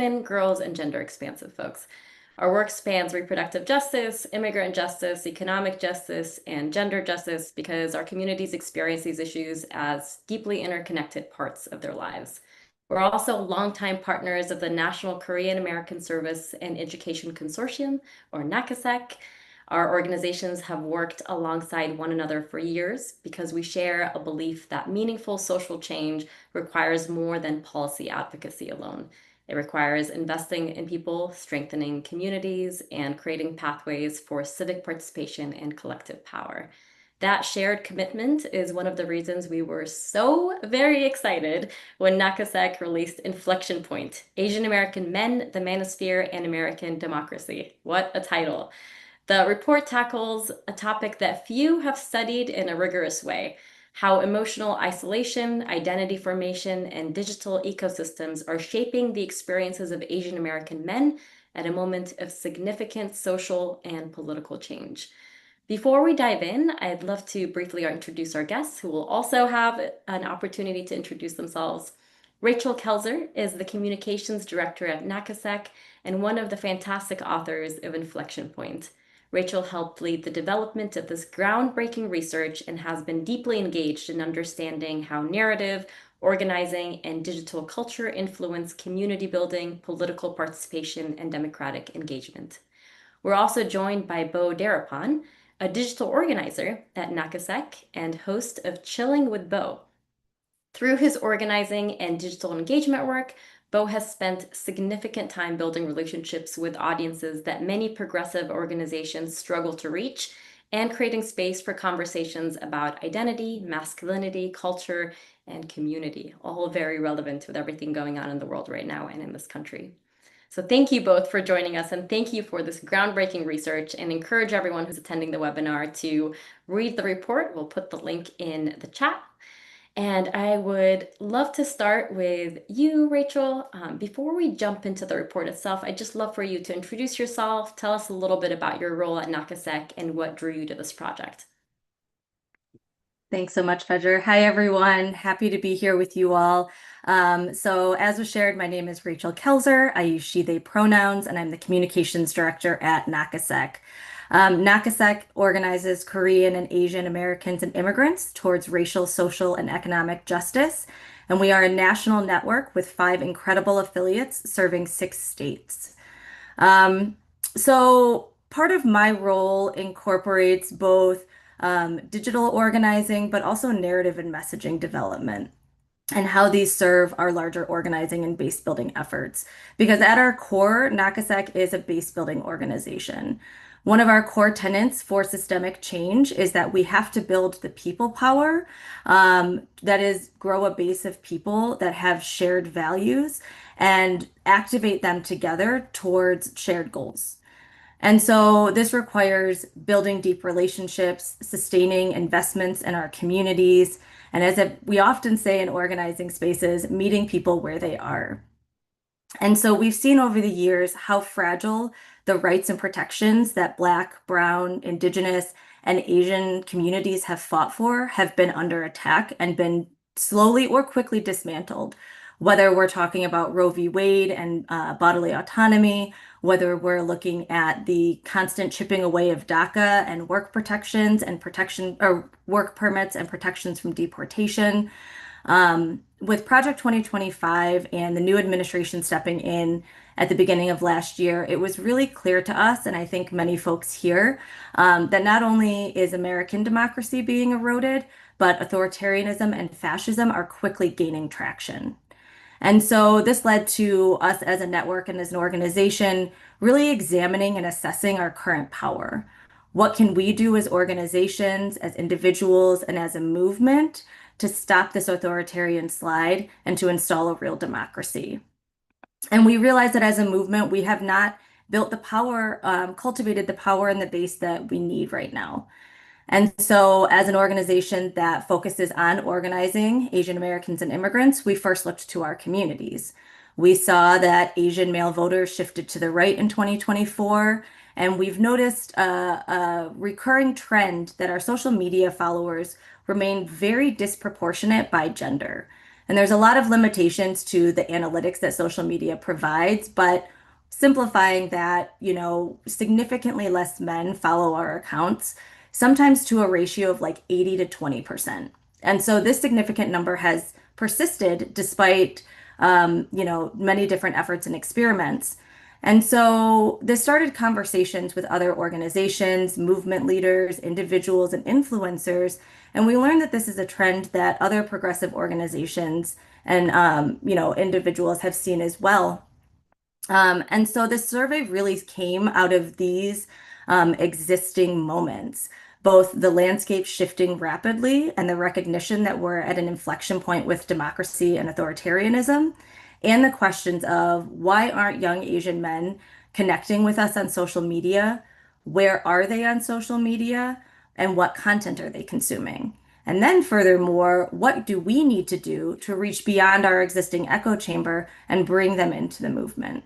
women, girls, and gender expansive folks. Our work spans reproductive justice, immigrant justice, economic justice, and gender justice because our communities experience these issues as deeply interconnected parts of their lives. We're also longtime partners of the National Korean American Service and Education Consortium, or NAKASEC. Our organizations have worked alongside one another for years because we share a belief that meaningful social change requires more than policy advocacy alone. It requires investing in people, strengthening communities, and creating pathways for civic participation and collective power. That shared commitment is one of the reasons we were so very excited when NAKASEC released Inflection Point, Asian American Men, the Manosphere, and American Democracy. What a title. The report tackles a topic that few have studied in a rigorous way: how emotional isolation, identity formation, and digital ecosystems are shaping the experiences of Asian American men at a moment of significant social and political change. Before we dive in, I'd love to briefly introduce our guests, who will also have an opportunity to introduce themselves. Rachel Kelzer is the Communications Director at NAKASEC and one of the fantastic authors of Inflection Point. Rachel helped lead the development of this groundbreaking research and has been deeply engaged in understanding how narrative, organizing, and digital culture influence community building, political participation, and democratic engagement. We're also joined by Bo Darapon, a digital organizer at NAKASEC and host of Chilling with Bo. Through his organizing and digital engagement work, Bo has spent significant time building relationships with audiences that many progressive organizations struggle to reach and creating space for conversations about identity, masculinity, culture, and community, all very relevant with everything going on in the world right now and in this country. So thank you both for joining us, and thank you for this groundbreaking research, and encourage everyone who's attending the webinar to read the report. We'll put the link in the chat. And I would love to start with you, Rachel. Before we jump into the report itself, I'd just love for you to introduce yourself, tell us a little bit about your role at NAKASEC and what drew you to this project. Thanks so much, Fedger. Hi, everyone. Happy to be here with you all. So as was shared, my name is Rachel Kelzer. I use she, they pronouns, and I'm the Communications Director at NAKASEC. NAKASEC organizes Korean and Asian Americans and immigrants towards racial, social, and economic justice. And we are a national network with 5 incredible affiliates serving 6 states. So part of my role incorporates both digital organizing, but also narrative and messaging development, and how these serve our larger organizing and base building efforts. Because at our core, NAKASEC is a base building organization. One of our core tenets for systemic change is that we have to build the people power, that is, grow a base of people that have shared values and activate them together towards shared goals. And so this requires building deep relationships, sustaining investments in our communities, and we often say in organizing spaces, meeting people where they are. And so we've seen over the years how fragile the rights and protections that Black, Brown, Indigenous, and Asian communities have fought for have been under attack and been slowly or quickly dismantled. Whether we're talking about Roe v. Wade and bodily autonomy, whether we're looking at the constant chipping away of DACA and work protections and work permits and protections from deportation. With Project 2025 and the new administration stepping in at the beginning of last year, it was really clear to us, and I think many folks here, that not only is American democracy being eroded, but authoritarianism and fascism are quickly gaining traction. And so this led to us as a network and as an organization really examining and assessing our current power. What can we do as organizations, as individuals, and as a movement to stop this authoritarian slide and to install a real democracy? And we realized that as a movement, we have not built the power, cultivated the power and the base that we need right now. And so as an organization that focuses on organizing Asian Americans and immigrants, we first looked to our communities. We saw that Asian male voters shifted to the right in 2024, and we've noticed a recurring trend that our social media followers remain very disproportionate by gender. And there's a lot of limitations to the analytics that social media provides, but simplifying that, significantly less men follow our accounts, sometimes to a ratio of like 80 to 20%. And so this significant number has persisted despite, many different efforts and experiments. And so this started conversations with other organizations, movement leaders, individuals, and influencers. And we learned that this is a trend that other progressive organizations and individuals have seen as well. And so this survey really came out of these existing moments, both the landscape shifting rapidly and the recognition that we're at an inflection point with democracy and authoritarianism, and the questions of why aren't young Asian men connecting with us on social media? Where are they on social media? And what content are they consuming? And then, furthermore, what do we need to do to reach beyond our existing echo chamber and bring them into the movement?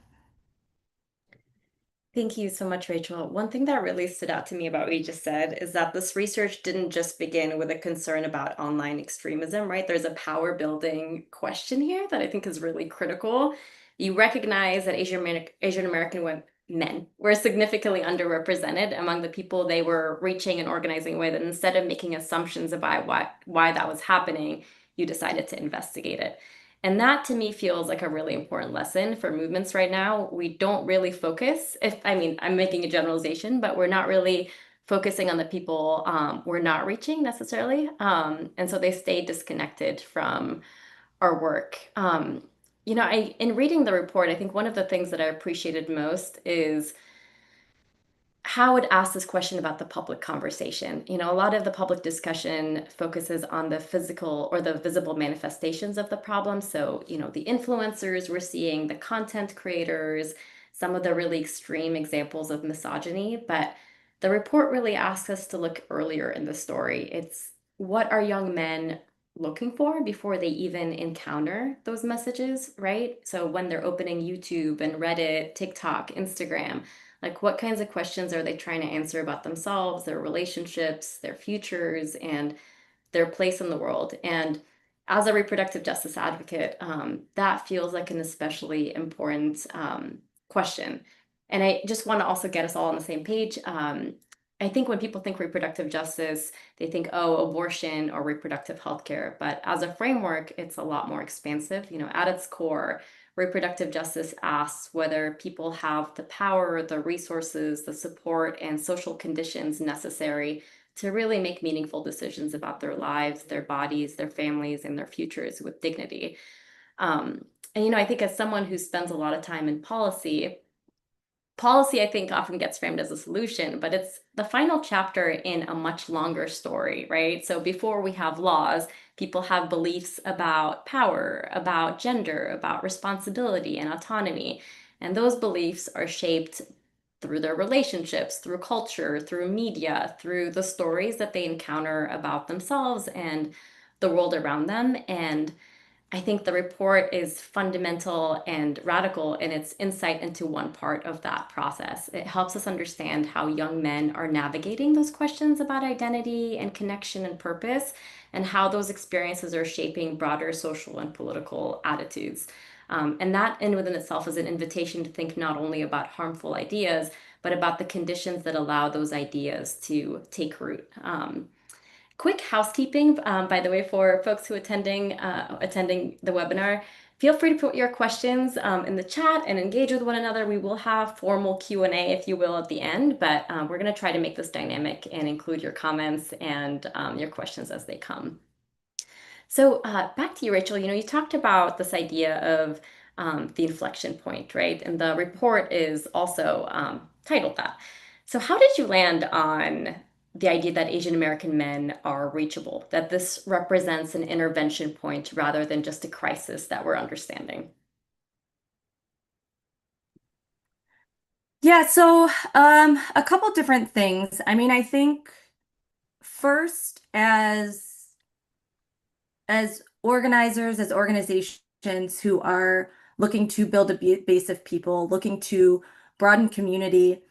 Thank you so much, Rachel. One thing that really stood out to me about what you just said is that this research didn't just begin with a concern about online extremism, right? There's a power building question here that I think is really critical. You recognize that Asian American men were significantly underrepresented among the people they were reaching and organizing with, and instead of making assumptions about why that was happening, you decided to investigate it. And that to me feels like a really important lesson for movements right now. We don't really focus, I mean, I'm making a generalization, but we're not really focusing on the people we're not reaching necessarily. And so they stay disconnected from our work. In reading the report, I think one of the things that I appreciated most is how it asks this question about the public conversation. A lot of the public discussion focuses on the physical or the visible manifestations of the problem. So, the influencers we're seeing, the content creators, some of the really extreme examples of misogyny. But the report really asks us to look earlier in the story. It's what are young men looking for before they even encounter those messages, right? So when they're opening YouTube and Reddit, TikTok, Instagram, like, what kinds of questions are they trying to answer about themselves, their relationships, their futures, and their place in the world? And as a reproductive justice advocate, that feels like an especially important question. And I just want to also get us all on the same page. I think when people think reproductive justice, they think, oh, abortion or reproductive health care. But as a framework, it's a lot more expansive. At its core, reproductive justice asks whether people have the power, the resources, the support, and social conditions necessary to really make meaningful decisions about their lives, their bodies, their families, and their futures with dignity. And I think as someone who spends a lot of time in policy, I think, often gets framed as a solution, but it's the final chapter in a much longer story, right? So before we have laws, people have beliefs about power, about gender, about responsibility and autonomy. And those beliefs are shaped through their relationships, through culture, through media, through the stories that they encounter about themselves and the world around them. And I think the report is fundamental and radical in its insight into one part of that process. It helps us understand how young men are navigating those questions about identity and connection and purpose, and how those experiences are shaping broader social and political attitudes. And that, in within itself, is an invitation to think not only about harmful ideas, but about the conditions that allow those ideas to take root. Quick housekeeping, by the way, for folks who attending the webinar, feel free to put your questions in the chat and engage with one another. We will have formal Q&A, if you will, at the end, but we're going to try to make this dynamic and include your comments and your questions as they come. So back to you, Rachel. You talked about this idea of the inflection point, right? And the report is also titled that. So how did you land on the idea that Asian American men are reachable, that this represents an intervention point rather than just a crisis that we're understanding? Yeah, so a couple different things. I mean, I think first, as organizers, as organizations who are looking to build a base of people, looking to broaden community,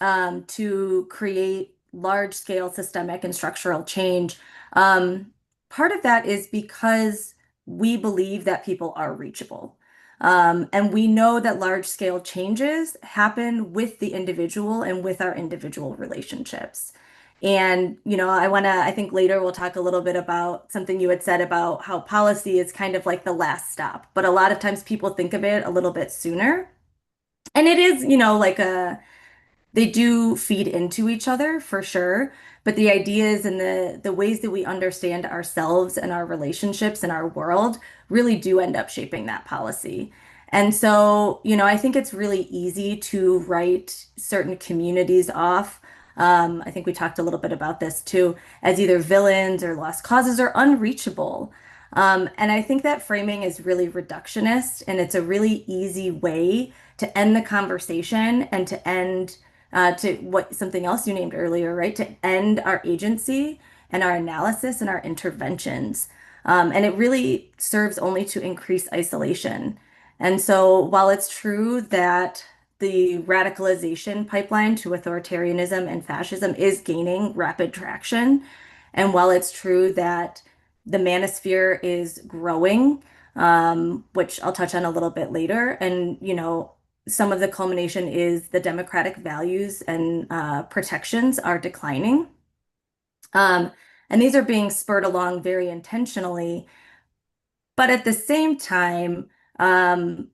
to create large-scale systemic and structural change, part of that is because we believe that people are reachable. And we know that large scale changes happen with the individual and with our individual relationships. And, I think later we'll talk a little bit about something you had said about how policy is kind of like the last stop, but a lot of times people think of it a little bit sooner. And it is, like they do feed into each other for sure, but the ideas and the ways that we understand ourselves and our relationships and our world really do end up shaping that policy. And so, I think it's really easy to write certain communities off. I think we talked a little bit about this too, as either villains or lost causes or unreachable. And I think that framing is really reductionist, and it's a really easy way to end the conversation and to end to what something else you named earlier, right? To end our agency and our analysis and our interventions. And it really serves only to increase isolation. And so while it's true that the radicalization pipeline to authoritarianism and fascism is gaining rapid traction, and while it's true that the manosphere is growing, which I'll touch on a little bit later, and some of the culmination is the democratic values and protections are declining. Um, and these are being spurred along very intentionally. But at the same time, um,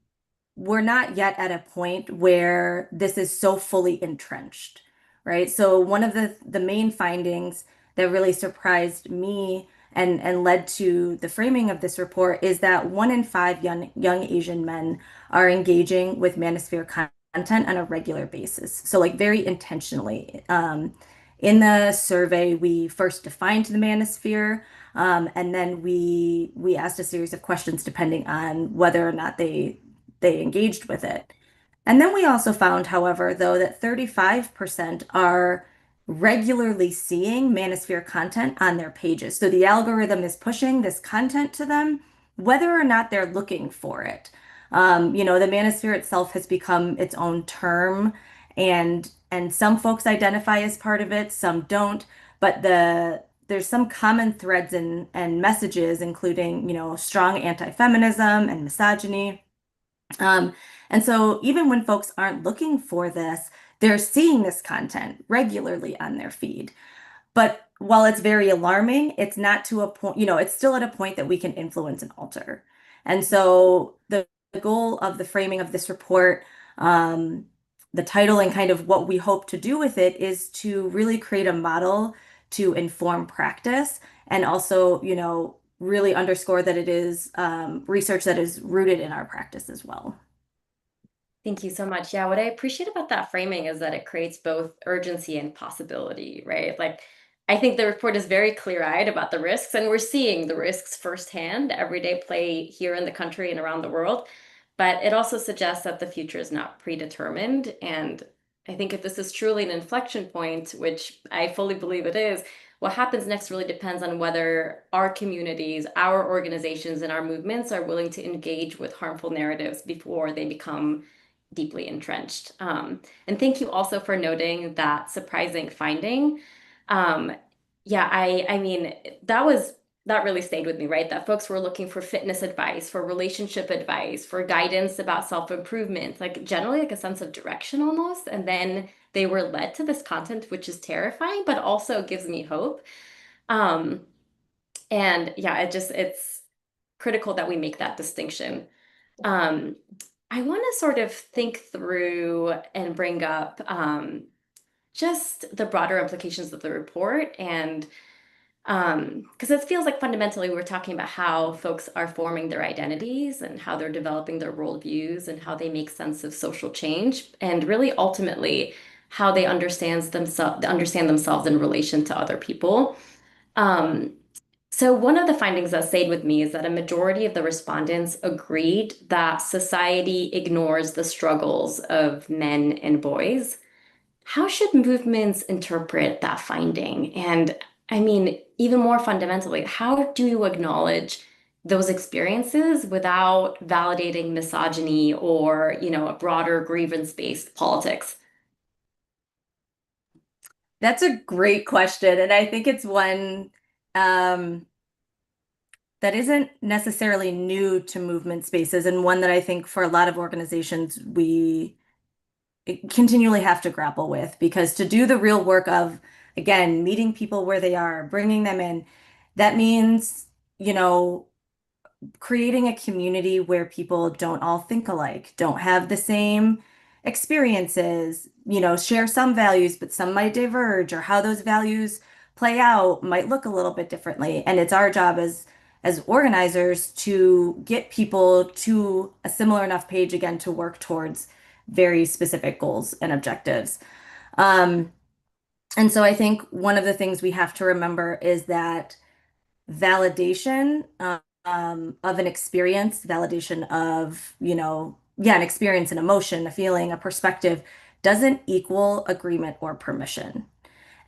we're not yet at a point where this is so fully entrenched, right? So one of the main findings that really surprised me and led to the framing of this report is that 1 in 5 young Asian men are engaging with manosphere content on a regular basis. So like very intentionally. In the survey, we first defined the manosphere, and then we asked a series of questions depending on whether or not they engaged with it. And then we also found, however, though, that 35% are regularly seeing Manosphere content on their pages. So the algorithm is pushing this content to them, whether or not they're looking for it. The Manosphere itself has become its own term, and some folks identify as part of it, some don't. But there's some common threads and messages, including, strong anti-feminism and misogyny. Um, and so even when folks aren't looking for this, they're seeing this content regularly on their feed. But while it's very alarming, it's not to a point, it's still at a point that we can influence and alter. And so the goal of the framing of this report, the title and kind of what we hope to do with it is to really create a model to inform practice and also, really underscore that it is research that is rooted in our practice as well. Thank you so much. Yeah, what I appreciate about that framing is that it creates both urgency and possibility, right? Like, I think the report is very clear-eyed about the risks, and we're seeing the risks firsthand, everyday play here in the country and around the world. But it also suggests that the future is not predetermined. And I think if this is truly an inflection point, which I fully believe it is, what happens next really depends on whether our communities, our organizations, and our movements are willing to engage with harmful narratives before they become deeply entrenched. And thank you also for noting that surprising finding. Um, yeah, I mean, that really stayed with me, right? That folks were looking for fitness advice, for relationship advice, for guidance about self-improvement, like generally like a sense of direction almost. And then they were led to this content, which is terrifying, but also gives me hope. Um, and yeah, it's critical that we make that distinction. Um, I want to sort of think through and bring up just the broader implications of the report. And because it feels like fundamentally we're talking about how folks are forming their identities and how they're developing their worldviews and how they make sense of social change, and really ultimately how they understand themselves in relation to other people. Um, so one of the findings that stayed with me is that a majority of the respondents agreed that society ignores the struggles of men and boys. How should movements interpret that finding? And I mean, even more fundamentally, how do you acknowledge those experiences without validating misogyny or, a broader grievance-based politics? That's a great question. And I think it's one um, that isn't necessarily new to movement spaces, and one that I think for a lot of organizations we continually have to grapple with, because to do the real work of, again, meeting people where they are, bringing them in, that means, you know, creating a community where people don't all think alike, don't have the same experiences, share some values, but some might diverge, or how those values play out might look a little bit differently. And it's our job as organizers to get people to a similar enough page again to work towards very specific goals and objectives. Um, and so I think one of the things we have to remember is that validation of an experience, validation of, yeah, an experience, an emotion, a feeling, a perspective doesn't equal agreement or permission.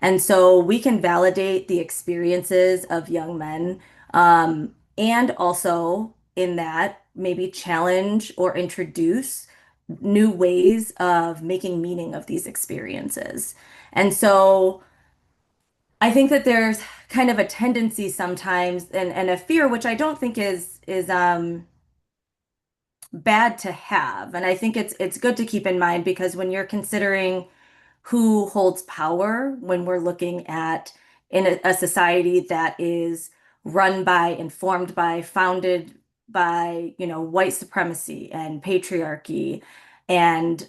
And so we can validate the experiences of young men, and also in that maybe challenge or introduce new ways of making meaning of these experiences. And so I think that there's kind of a tendency sometimes, and a fear, which I don't think is bad to have. And I think it's good to keep in mind, because when you're considering who holds power, when we're looking at in a society that is run by, informed by, founded by, white supremacy and patriarchy, and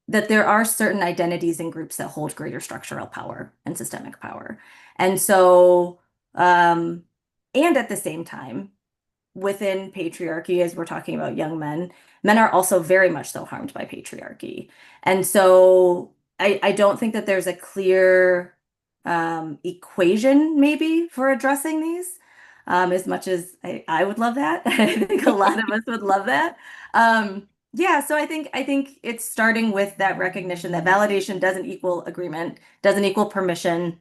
that there are certain identities and groups that hold greater structural power and systemic power. And so, um, and at the same time, within patriarchy, as we're talking about young men, men are also very much so harmed by patriarchy. And so I don't think that there's a clear equation maybe for addressing these. As much as I would love that. I think a lot of us would love that. Yeah, so I think it's starting with that recognition that validation doesn't equal agreement, doesn't equal permission.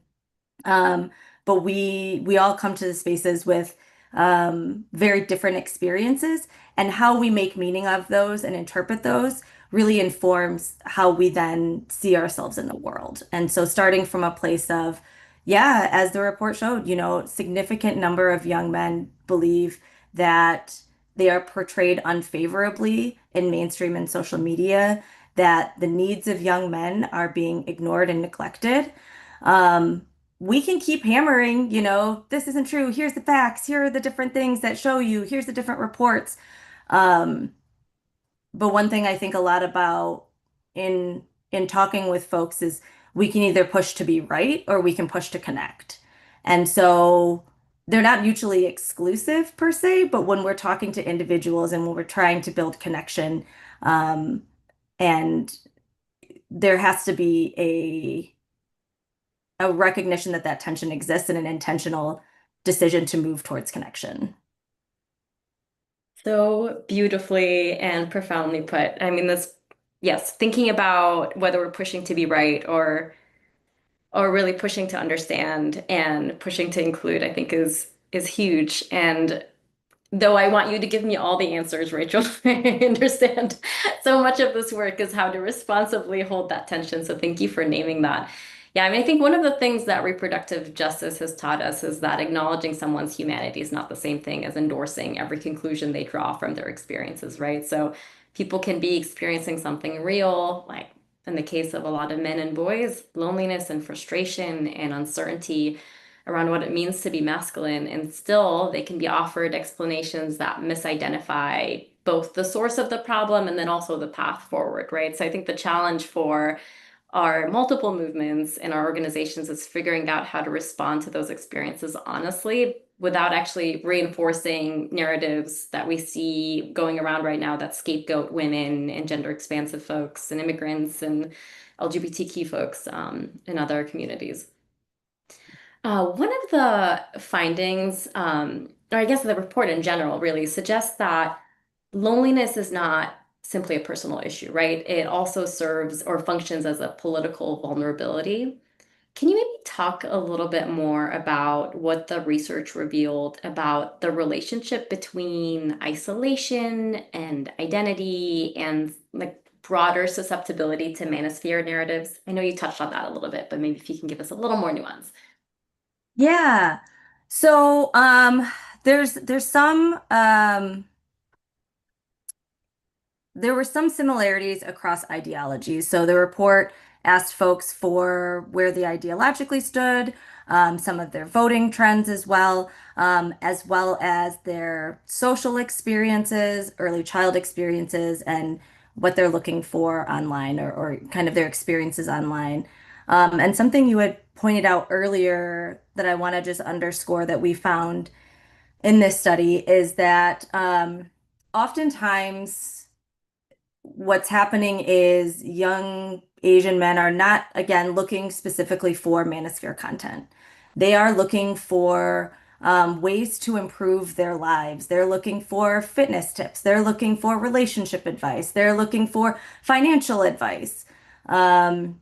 Um, but we all come to the spaces with very different experiences, and how we make meaning of those and interpret those really informs how we then see ourselves in the world. And so starting from a place of, yeah, as the report showed, significant number of young men believe that they are portrayed unfavorably in mainstream and social media, that the needs of young men are being ignored and neglected. Um, we can keep hammering, this isn't true. Here's the facts. Here are the different things that show you. Here's the different reports. Um, but one thing I think a lot about in talking with folks is we can either push to be right or we can push to connect. And so they're not mutually exclusive per se, but when we're talking to individuals and when we're trying to build connection, um, and there has to be a recognition that that tension exists, and an intentional decision to move towards connection. So beautifully and profoundly put. I mean, this, yes, thinking about whether we're pushing to be right or really pushing to understand and pushing to include, I think is huge. And though I want you to give me all the answers, Rachel, I understand so much of this work is how to responsibly hold that tension. So thank you for naming that. Yeah, I mean, I think one of the things that reproductive justice has taught us is that acknowledging someone's humanity is not the same thing as endorsing every conclusion they draw from their experiences, right? So people can be experiencing something real, like in the case of a lot of men and boys, loneliness and frustration and uncertainty around what it means to be masculine, and still they can be offered explanations that misidentify both the source of the problem and then also the path forward, right? So I think the challenge for our multiple movements and our organizations is figuring out how to respond to those experiences honestly without actually reinforcing narratives that we see going around right now that scapegoat women and gender expansive folks and immigrants and LGBTQ folks in other communities. One of the findings, or I guess the report in general, really suggests that loneliness is not simply a personal issue, right? It also serves or functions as a political vulnerability. Can you maybe talk a little bit more about what the research revealed about the relationship between isolation and identity and like broader susceptibility to manosphere narratives? I know you touched on that a little bit, but maybe if you can give us a little more nuance. Yeah. So, There's some there were some similarities across ideologies. So the report asked folks for where they ideologically stood, some of their voting trends as well as their social experiences, early child experiences, and what they're looking for online or kind of their experiences online. And something you had pointed out earlier that I want to just underscore that we found in this study is that oftentimes what's happening is young Asian men are not, again, looking specifically for manosphere content. They are looking for ways to improve their lives. They're looking for fitness tips. They're looking for relationship advice. They're looking for financial advice. Um,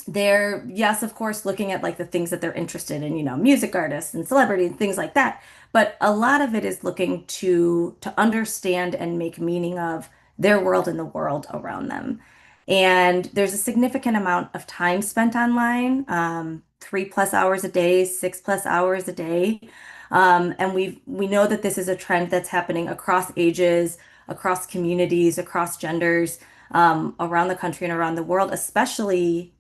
they're, yes, of course, looking at like the things that they're interested in, music artists and celebrities, things like that. But a lot of it is looking to understand and make meaning of their world and the world around them. And there's a significant amount of time spent online, 3+ hours a day, 6+ hours a day. And we know that this is a trend that's happening across ages, across communities, across genders, around the country and around the world, especially,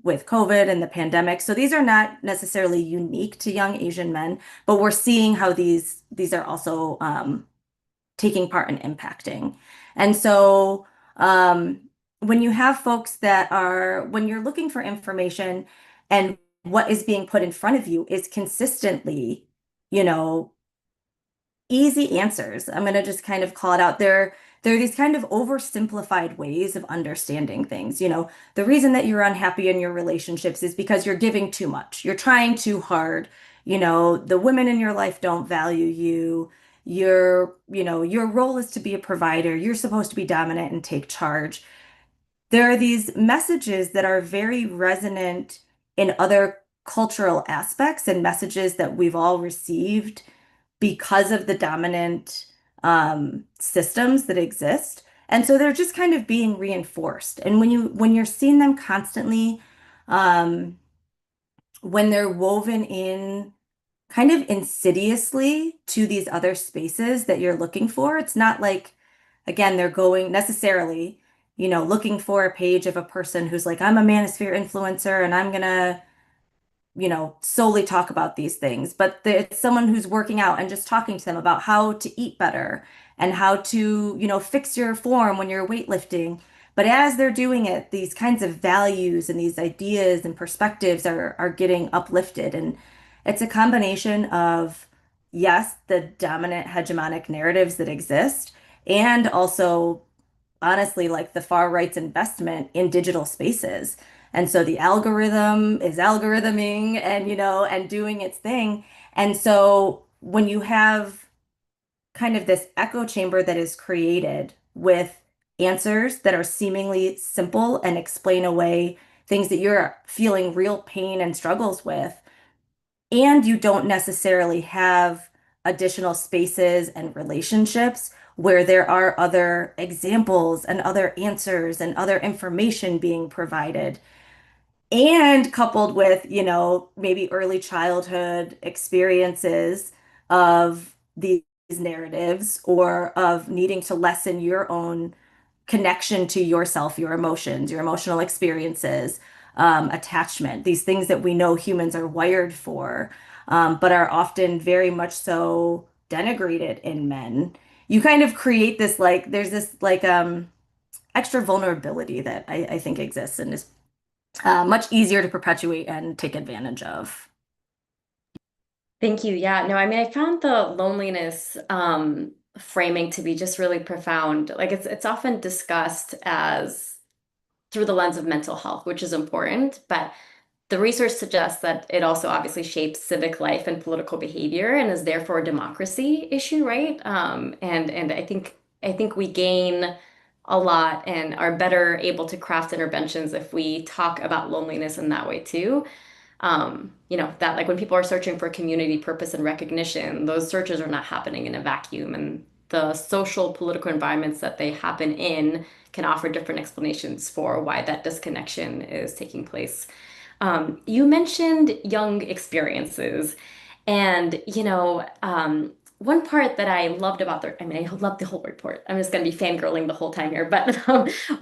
with COVID and the pandemic. So these are not necessarily unique to young Asian men, but we're seeing how these are also taking part and impacting. And so when you have folks when you're looking for information and what is being put in front of you is consistently, you know, easy answers. I'm going to just kind of call it out. There are these kind of oversimplified ways of understanding things. The reason that you're unhappy in your relationships is because you're giving too much. You're trying too hard. The women in your life don't value you. Your role is to be a provider. You're supposed to be dominant and take charge. There are these messages that are very resonant in other cultural aspects and messages that we've all received because of the dominant systems that exist. And so they're just kind of being reinforced. And when you're seeing them constantly, um, when they're woven in kind of insidiously to these other spaces that you're looking for, it's not like, again, they're going necessarily, looking for a page of a person who's like, I'm a manosphere influencer and I'm gonna solely talk about these things, but it's someone who's working out and just talking to them about how to eat better and how to, fix your form when you're weightlifting. But as they're doing it, these kinds of values and these ideas and perspectives are getting uplifted. And it's a combination of, yes, the dominant hegemonic narratives that exist, and also honestly like the far right's investment in digital spaces. And so the algorithm is algorithming and doing its thing. And so when you have kind of this echo chamber that is created with answers that are seemingly simple and explain away things that you're feeling real pain and struggles with, and you don't necessarily have additional spaces and relationships where there are other examples and other answers and other information being provided, and coupled with, maybe early childhood experiences of these narratives or of needing to lessen your own connection to yourself, your emotions, your emotional experiences, attachment, these things that we know humans are wired for, but are often very much so denigrated in men. You kind of create this like, there's this like extra vulnerability that I think exists and is much easier to perpetuate and take advantage of. Thank you. Yeah, no, I mean, I found the loneliness framing to be just really profound. Like it's often discussed as through the lens of mental health, which is important, but the research suggests that it also obviously shapes civic life and political behavior and is therefore a democracy issue, right? And I think we gain a lot and are better able to craft interventions if we talk about loneliness in that way too. That like when people are searching for community purpose and recognition, those searches are not happening in a vacuum, and the social political environments that they happen in can offer different explanations for why that disconnection is taking place. You mentioned young experiences, And, one part that I loved about I mean, I loved the whole report. I'm just going to be fangirling the whole time here. But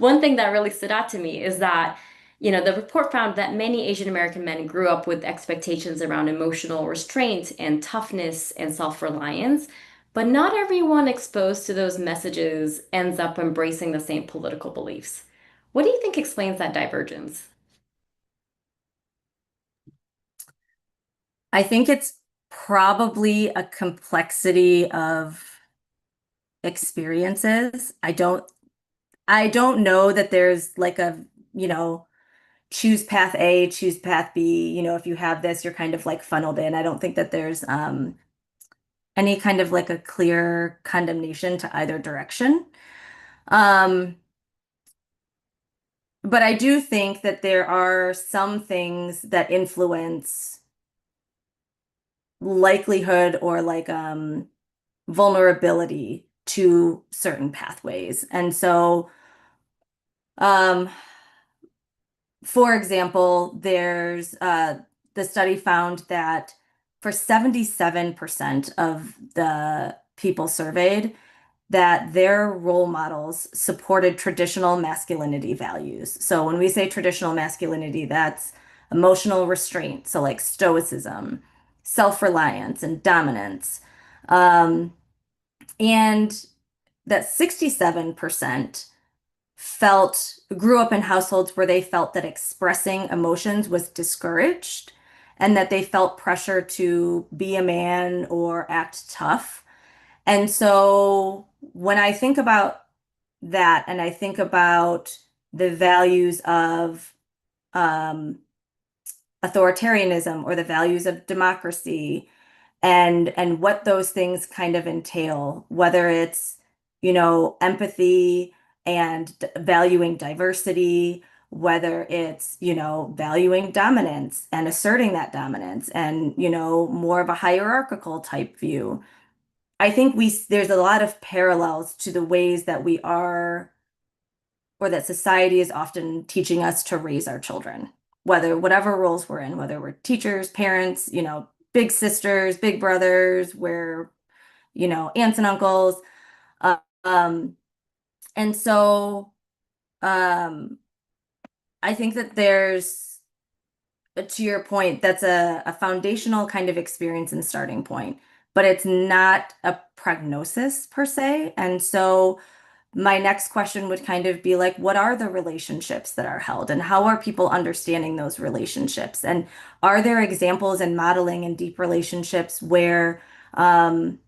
one thing that really stood out to me is that, the report found that many Asian American men grew up with expectations around emotional restraint and toughness and self-reliance. But not everyone exposed to those messages ends up embracing the same political beliefs. What do you think explains that divergence? I think it's probably a complexity of experiences. I don't know that there's like a, you know, choose path A, choose path B, if you have this, you're kind of like funneled in. I don't think that there's any kind of like a clear condemnation to either direction. Um, but I do think that there are some things that influence likelihood or like vulnerability to certain pathways. And so, um, for example, there's the study found that for 77% of the people surveyed, that their role models supported traditional masculinity values. So when we say traditional masculinity, that's emotional restraint, so like stoicism, self-reliance, and dominance. Um, and that 67% grew up in households where they felt that expressing emotions was discouraged and that they felt pressure to be a man or act tough. And so when I think about that and I think about the values of um, authoritarianism or the values of democracy and what those things kind of entail, whether it's, empathy and valuing diversity, whether it's, valuing dominance and asserting that dominance and, more of a hierarchical type view. I think there's a lot of parallels to the ways that we are or that society is often teaching us to raise our children, whatever roles we're in, whether we're teachers, parents, big sisters, big brothers, we're, aunts and uncles. Uh, Um, and so I think that to your point, that's a foundational kind of experience and starting point, but it's not a prognosis per se. And so my next question would kind of be like, what are the relationships that are held, and how are people understanding those relationships? And are there examples in modeling and deep relationships where um,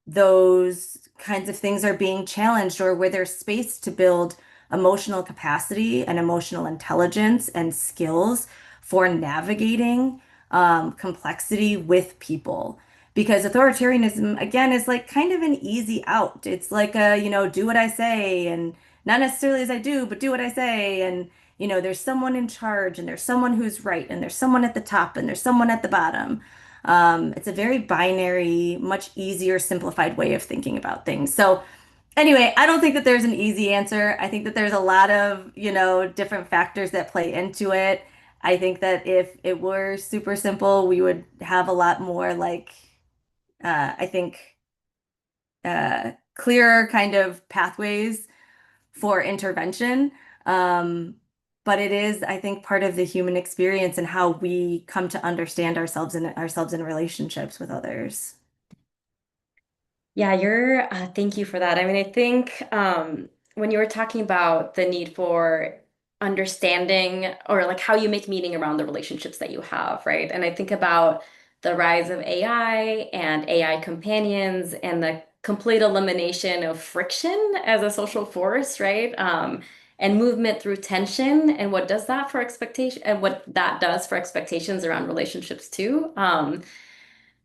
those kinds of things are being challenged, or where there's space to build emotional capacity and emotional intelligence and skills for navigating complexity with people? Because authoritarianism, again, is like kind of an easy out. It's like do what I say, and not necessarily as I do, but do what I say. And, there's someone in charge, and there's someone who's right, and there's someone at the top, and there's someone at the bottom. It's a very binary, much easier, simplified way of thinking about things. So, anyway, I don't think that there's an easy answer. I think that there's a lot of, different factors that play into it. I think that if it were super simple, we would have a lot more like, I think, clearer kind of pathways for intervention. Um, but it is, I think, part of the human experience and how we come to understand ourselves in relationships with others. Yeah, thank you for that. I mean, I think when you were talking about the need for understanding or like how you make meaning around the relationships that you have, right? And I think about the rise of AI and AI companions and the complete elimination of friction as a social force, right? And movement through tension and what does that for expectation and what that does for expectations around relationships too.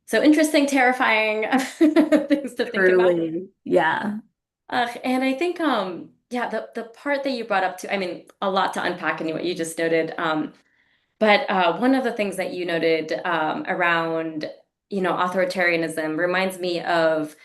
So interesting, terrifying things to think about. Truly, yeah. And I think, yeah, the part that you brought up too, I mean, a lot to unpack in what you just noted. But one of the things that you noted around, authoritarianism reminds me of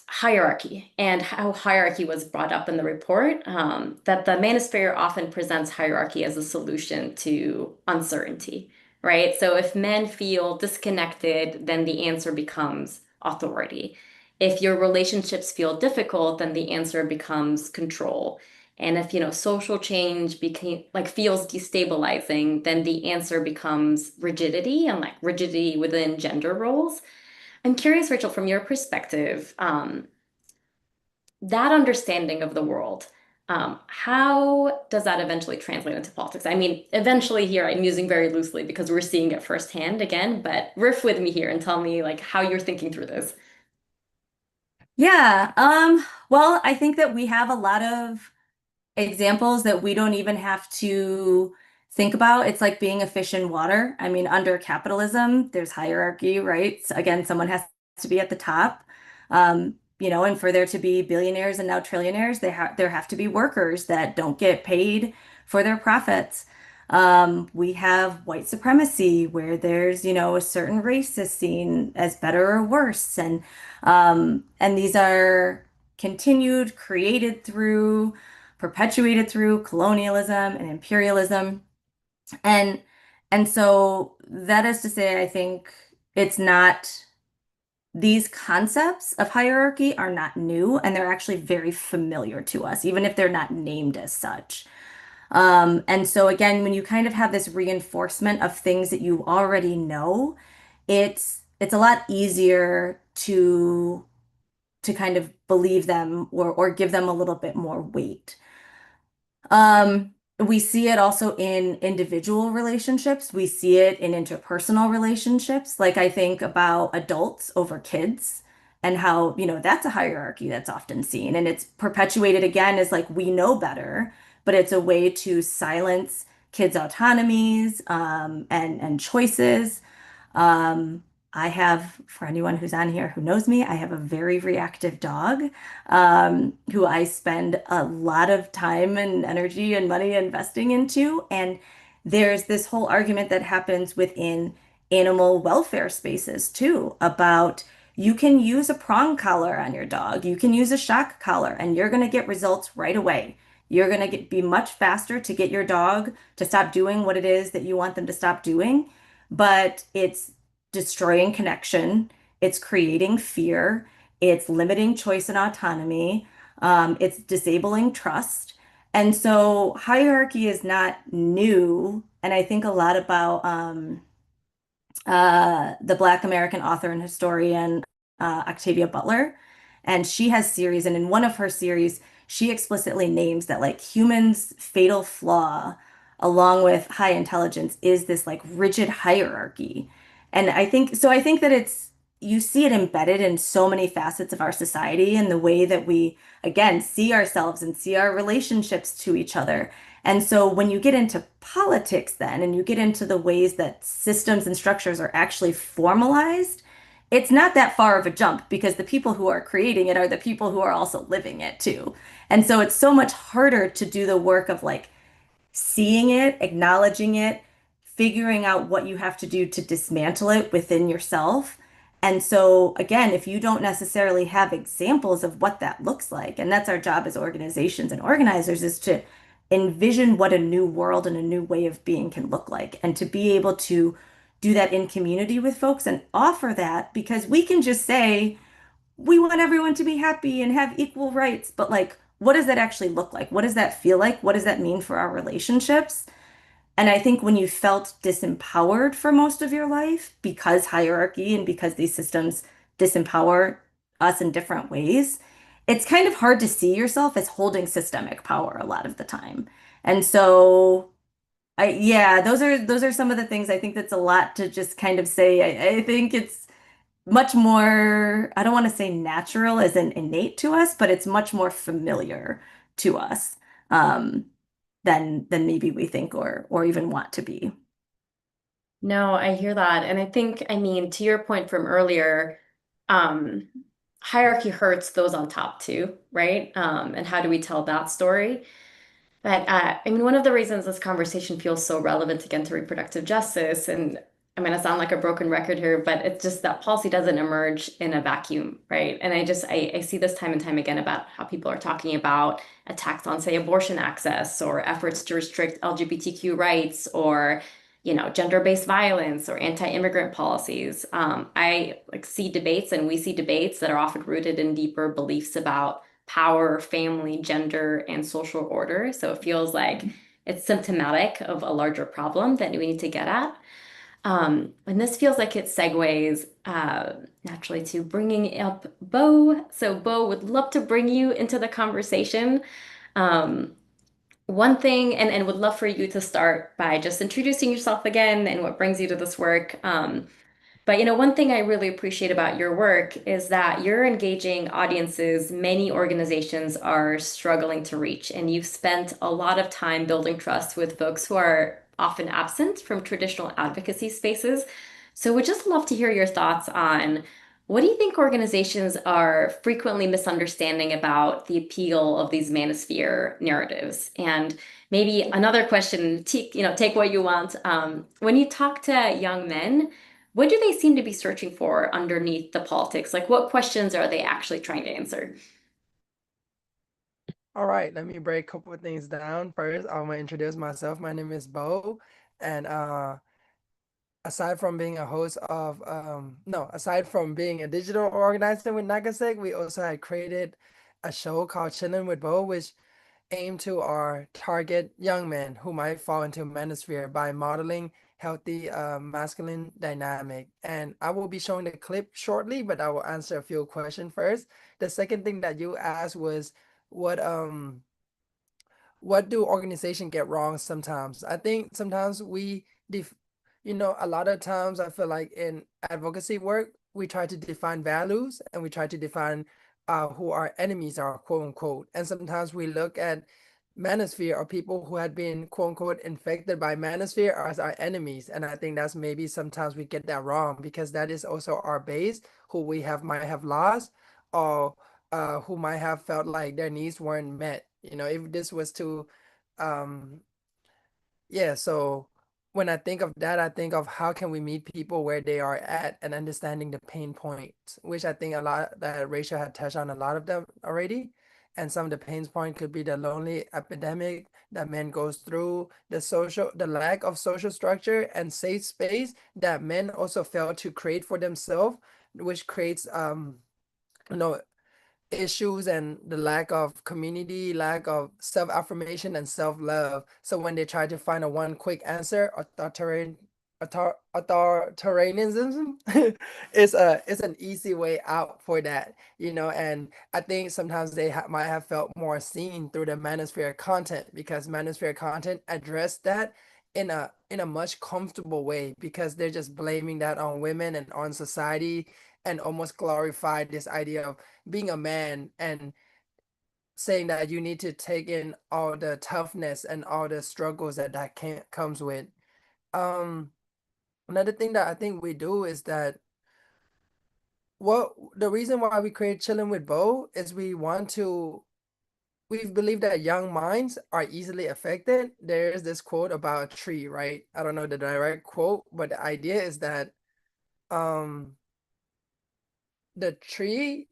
hierarchy and how hierarchy was brought up in the report. That the Manosphere often presents hierarchy as a solution to uncertainty. right? So if men feel disconnected, then the answer becomes authority. If your relationships feel difficult, then the answer becomes control. And if, social change became like feels destabilizing, then the answer becomes rigidity and like rigidity within gender roles. I'm curious, Rachel, from your perspective, that understanding of the world, how does that eventually translate into politics? I mean, eventually here I'm using very loosely because we're seeing it firsthand again, but riff with me here and tell me like how you're thinking through this. Yeah, well, I think that we have a lot of examples that we don't even have to think about. It's like being a fish in water. I mean, under capitalism, there's hierarchy, right? So again, someone has to be at the top. And for there to be billionaires and now trillionaires, there have to be workers that don't get paid for their profits. We have white supremacy where there's a certain race is seen as better or worse. And these are continued, created through perpetuated through colonialism and imperialism. And and so that is to say, I think it's not these concepts of hierarchy are not new and they're actually very familiar to us, even if they're not named as such. And so again, when you kind of have this reinforcement of things that you already know, it's a lot easier to kind of believe them or give them a little bit more weight. We see it also in individual relationships. We see it in interpersonal relationships. Like I think about adults over kids and how that's a hierarchy that's often seen. And it's perpetuated again as like we know better, but it's a way to silence kids' autonomies, and choices. Um, I have, for anyone who's on here who knows me, I have a very reactive dog, who I spend a lot of time and energy and money investing into. And there's this whole argument that happens within animal welfare spaces too about you can use a prong collar on your dog, you can use a shock collar, and you're going to get results right away. You're going to be much faster to get your dog to stop doing what it is that you want them to stop doing, but it's destroying connection, it's creating fear, it's limiting choice and autonomy, it's disabling trust. And so hierarchy is not new. And I think a lot about the Black American author and historian Octavia Butler. And she has series, and in one of her series, she explicitly names that like humans' fatal flaw, along with high intelligence, is this like rigid hierarchy. And I think that you see it embedded in so many facets of our society and the way that we, again, see ourselves and see our relationships to each other. And so when you get into politics then and you get into the ways that systems and structures are actually formalized, it's not that far of a jump because the people who are creating it are the people who are also living it too. And so it's so much harder to do the work of like seeing it, acknowledging it, figuring out what you have to do to dismantle it within yourself. And so, again, if you don't necessarily have examples of what that looks like, and that's our job as organizations and organizers, is to envision what a new world and a new way of being can look like, and to be able to do that in community with folks and offer that because we can just say, we want everyone to be happy and have equal rights, but like, what does that actually look like? What does that feel like? What does that mean for our relationships? And I think when you felt disempowered for most of your life because hierarchy and because these systems disempower us in different ways, it's kind of hard to see yourself as holding systemic power a lot of the time. And so yeah, those are some of the things I think that's a lot to just kind of say. I think it's much more, I don't want to say natural as in innate to us, but it's much more familiar to us, than maybe we think or even want to be. No, I hear that. And I think, I mean, to your point from earlier, um, hierarchy hurts those on top too, right? And how do we tell that story? But I mean, one of the reasons this conversation feels so relevant again to reproductive justice, and I'm going to sound like a broken record here, but it's just that policy doesn't emerge in a vacuum, right? And I see this time and time again about how people are talking about attacks on, say, abortion access or efforts to restrict LGBTQ rights or gender-based violence or anti-immigrant policies. I like see debates and we see debates that are often rooted in deeper beliefs about power, family, gender, and social order. So it feels like it's symptomatic of a larger problem that we need to get at. And this feels like it segues naturally to bringing up Bo. So Bo would love to bring you into the conversation. Um, One thing, and would love for you to start by just introducing yourself again and what brings you to this work. But one thing I really appreciate about your work is that you're engaging audiences many organizations are struggling to reach, and you've spent a lot of time building trust with folks who are often absent from traditional advocacy spaces. So we'd just love to hear your thoughts on what do you think organizations are frequently misunderstanding about the appeal of these manosphere narratives? And maybe another question, take what you want. When you talk to young men, what do they seem to be searching for underneath the politics? Like, what questions are they actually trying to answer? All right, let me break a couple of things down. First, I want to introduce myself. My name is Bo, and aside from being a host of no, aside from being a digital organizer with NAKASEC, we also had created a show called Chillin' with Bo, which aim to our target young men who might fall into manosphere by modeling healthy masculine dynamic. And I will be showing the clip shortly, but I will answer a few questions first. The second thing that you asked was what um what do organizations get wrong sometimes? I think sometimes a lot of times I feel like in advocacy work, we try to define values and we try to define who our enemies are, quote unquote. And sometimes we look at manosphere or people who had been, quote unquote, infected by manosphere as our enemies. And I think that's maybe sometimes we get that wrong because that is also our base, who we might have lost or who might have felt like their needs weren't met. If this was to, um, yeah, so when I think of that, I think of how can we meet people where they are at and understanding the pain points, which I think a lot that Rachel had touched on a lot of them already. And some of the pain point could be the lonely epidemic that men goes through, the lack of social structure and safe space that men also fail to create for themselves, which creates you know issues and the lack of community, lack of self-affirmation and self-love. So when they try to find a one quick answer, authoritarianism is an easy way out for that, and I think sometimes they might have felt more seen through the manosphere content because manosphere content addressed that in a much comfortable way because they're just blaming that on women and on society and almost glorify this idea of being a man and saying that you need to take in all the toughness and all the struggles that comes with. Um, Another thing that I think we do is that what the reason why we create Chilling with Bo is we believe that young minds are easily affected. There is this quote about a tree, right? I don't know the direct quote, but the idea is that um the tree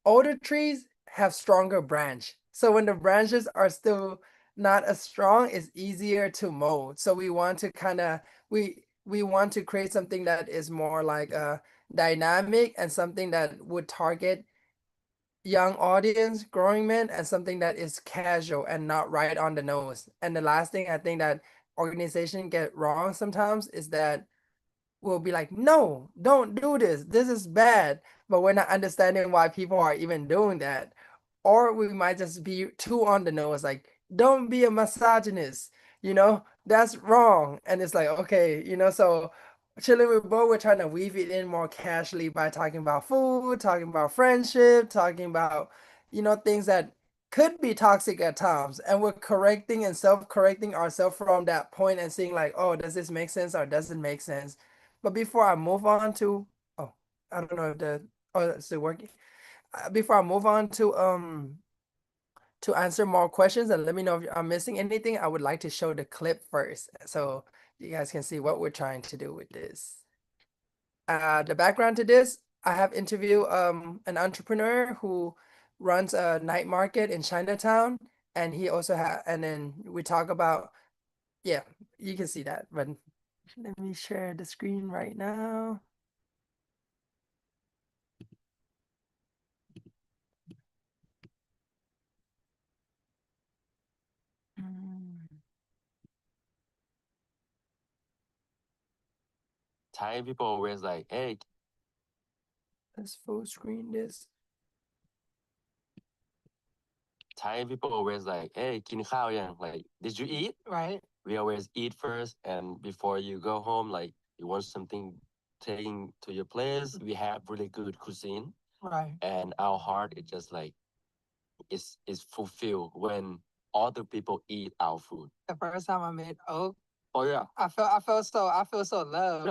older trees have stronger branch. So when the branches are still not as strong, it's easier to mold. So we want to we want to create something that is more like a dynamic and something that would target young audience, growing men, and something that is casual and not right on the nose. And the last thing I think that organization get wrong sometimes is that will be like, no, don't do this. This is bad. But we're not understanding why people are even doing that. Or we might just be too on the nose, like, don't be a misogynist, that's wrong. And it's like, okay, so chilling with Bo, we're trying to weave it in more casually by talking about food, talking about friendship, talking about, things that could be toxic at times. And we're correcting and self-correcting ourselves from that point and seeing like, oh, does this make sense or doesn't make sense? But before I move on to, oh, I don't know if it's still working. Before I move on to answer more questions and let me know if I'm missing anything, I would like to show the clip first so you guys can see what we're trying to do with this. The background to this, I have interviewed an entrepreneur who runs a night market in Chinatown, and he also and then we talk about, yeah, you can see that, but let me share the screen right now. Thai people always like, hey, Let's full screen this. Thai people always like, hey, กินข้าวยัง? Like, did you eat? Right. We always eat first, and before you go home, like, you want something taking to your place. We have really good cuisine, Right. and our heart is just like is fulfilled when other people eat our food. The first time I met Oak, Oh yeah. I feel so loved.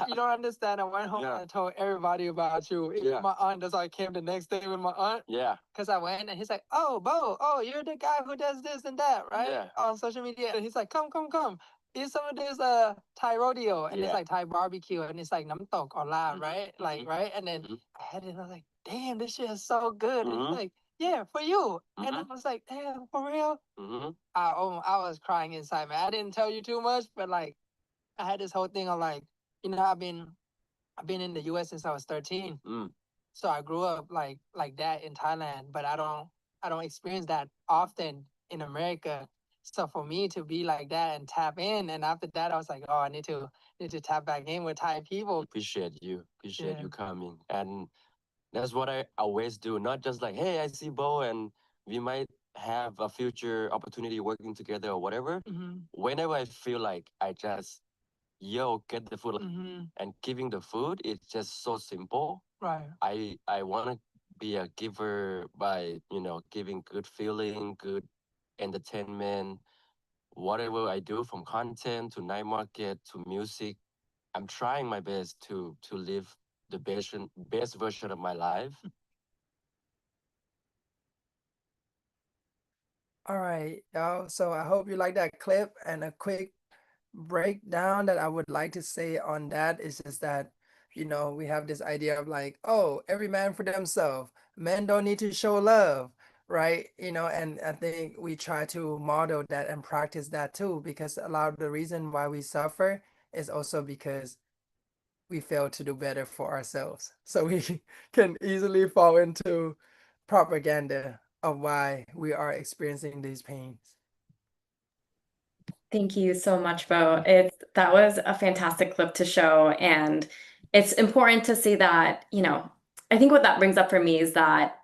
You don't understand. I went home Yeah. and told everybody about you. Even Yeah. my aunt, that's why I came the next day with my aunt. Yeah. Because I went and he's like, oh, Bo, oh, you're the guy who does this and that, right? Yeah. On social media. And he's like, come. Eat some of this Thai rodeo. And it's Yeah. like Thai barbecue. And it's like nam tok or la, Mhm. right? Like, Mhm. right? And then Mhm. I had it and I was like, damn, this shit is so good. And Mhm. he's like, yeah, for you. And I Mhm. was like, damn, for real? Mm-hmm. I was crying inside, man. I didn't tell you too much, but like, I had this whole thing of like, you know, I've been in the US since I was 13. Mm. So I grew up like that in Thailand, but I don't experience that often in America. So for me to be like that and tap in, and after that I was like, oh, I need to tap back in with Thai people. Appreciate you Yeah. coming, and that's what I always do. Not just like, hey, I see Bo and we might have a future opportunity working together or whatever. Mm-hmm. Whenever I feel like I just get the food, Mm-hmm. and giving the food, it's just so simple. Right. I want to be a giver by giving good feeling, good entertainment, whatever I do, from content to night market to music. I'm trying my best to live the best version of my life. All right, y'all. So I hope you like that clip, and a quick breakdown that I would like to say on that is just that, we have this idea of like, oh, every man for themselves. Men don't need to show love, right? And I think we try to model that and practice that too, because a lot of the reason why we suffer is also because we fail to do better for ourselves. So we can easily fall into propaganda of why we are experiencing these pains. Thank you so much, Bo. That was a fantastic clip to show, and it's important to see that, I think what that brings up for me is that